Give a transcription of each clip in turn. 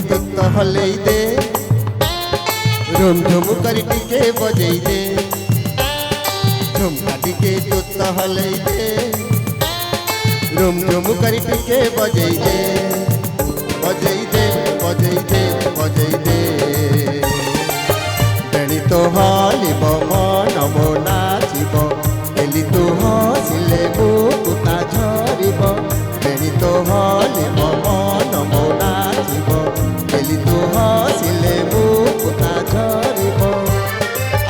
तुत हलई दे झुमझुम कर टिके बजई दे झुमका टिके तुत हलई दे झुमझुम कर टिके बजई दे बजई दे बजई दे बजई दे बेणी तो हलिब मन मो नाचिब एली तू हसिले बुकुता झरिब बेणी तो हलिब मन मो नाचिब एली तू हसिले बुकुता झरिब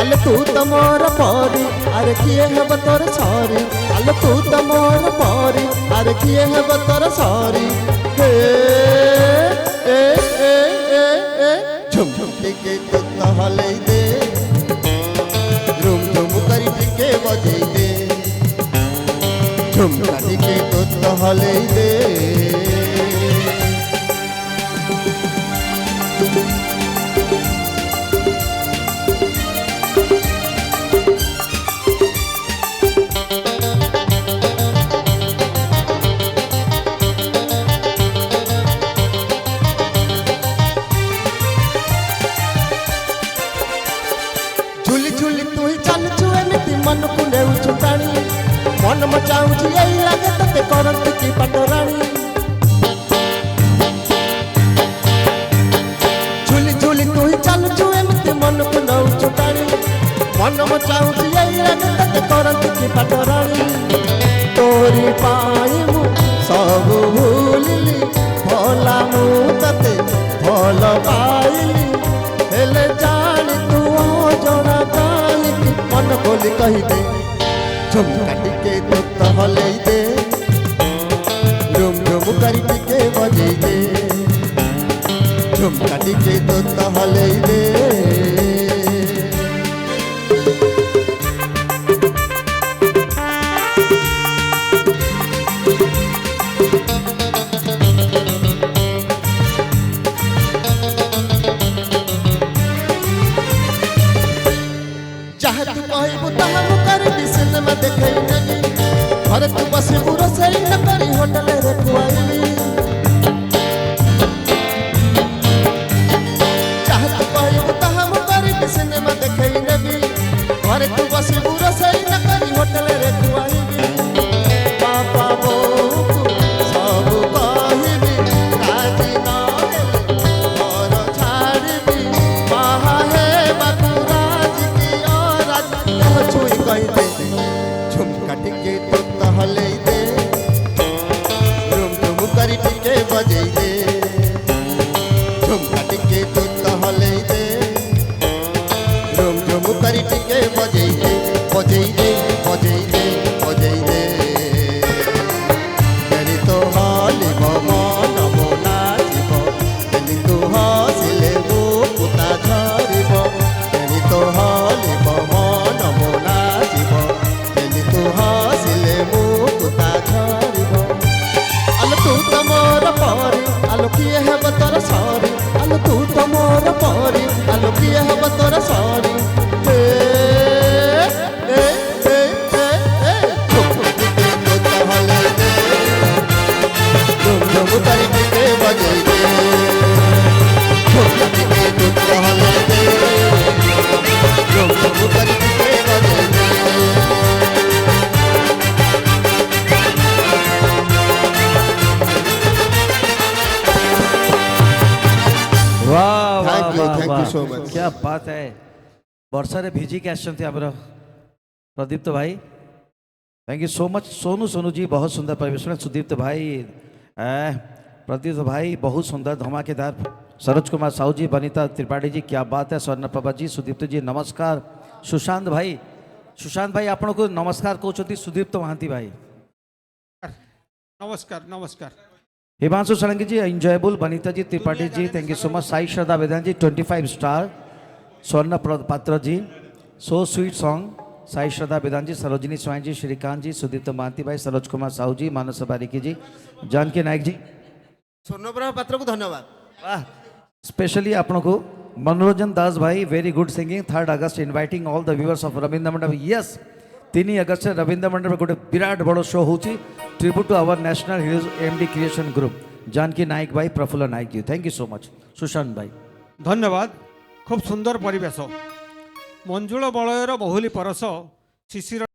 आले तू तो मोर परी अरे किए हेब तोर सरी आले तू तो मोर परी अरे किए हेब तोर सरी हे ए ए ए ए झुम झुम टिके तुत हलई दे झुम झुम करी टिके बजई दे झुमका टिके तुत हलई दे झुली झुली तू ही चल छुए नीति मन को ले छुटाणी मन मचाऊ छी यही लगे तते करंत की पटराणी झुली झुली तू ही चल छुए नीति मन को ले छुटाणी मन मचाऊ छी यही लगे तते करंत की पटराणी तोरी पाई मु सब भूलिली भला मु तते भल पाइली हेले जानी तू जड़ा गाली मन बोली कही दे झुमका टिके तुत हलई दे झुम झुम कर टिके बजई दे झुमका टिके तुत हलई दे चाहे तू कहबू ताहा मु कर सिनेमा देखई नली घर तू बसबू रसई न करी होटल रे खुआइली चाहे तू कहबू ताहा मु कर सिनेमा देखई नली घर तू बसबू रसई न करी होटल रे खुआइली पापा बो सब कहबी राजी न हेले घर छाड़बी बाहा हे बाबू राज की छुई कही दे झुमका टिके तुत हलई दे झुम झुम करी टिके बजई दे झुमका टिके तुत हलई दे झुम झुम करी टिके बजई दे बजई दे बजई दे बजई दे बेणी तो हलिब मन मो नाचिब एली तू हसिले बुकुता झरिब बेणी तो हलिब मन मो नाचिब एली तू हसिले बुकुता झरिब आलो तू तो मोर परी आलो किए हेब तोर सरी आलो तू तो मोर परी आलो किए हेब तोर सरी हे ए ए ए ए झुम टिके तुत हलई दे झुम झुम करी टिके बजई दे झुमका टिके तुत हलई दे झुम झुम करी टिके बजई दे वाह वाह Thank you, वाह, thank you वाह। so much. क्या बात है वर्षा भिजी के आसछन्ती आमर प्रदीप्त भाई thank you so much Sonu Sonu ji बहुत सुंदर परिवेशन सुदीप्त भाई प्रदीप्त भाई बहुत सुंदर धमाकेदार सरोज कुमार साहू जी बनीता त्रिपाठी जी क्या बात है स्वर्णप्रभा जी सुदीप्त जी नमस्कार सुशांत भाई आपन को नमस्कार कहते सुदीप्त महांती भाई नमस्कार नमस्कार Himanshu Sarangi ji enjoyable Banita ji Tripathi ji thank you so much Sai Shraddha Vedant ji 25 star Swarna Patra ji so sweet song Sai Shraddha Vedant ji Sarojini Swain ji Srikant ji Sudipta Mohanty भाई सरोज कुमार साहू जी मानस बारिकी जी जानकी नायक जी स्वर्णप्रभा पात्र को धन्यवाद वाह स्पेशली आपन को मनोरंजन दास भाई very good singing 3rd August inviting all the viewers of Ravindra मंडप यस 3 अगस्त रविंद्र मंडप गोटे विराट बड़ शो होची tribute to our national heroes MD creation group Janaki Nayak भाई, Prafulla Nayak ji, thank you so much. Sushant भाई धन्यवाद। खूब सुंदर परिवेश मंजुल बलयर बहुली परस शिशिर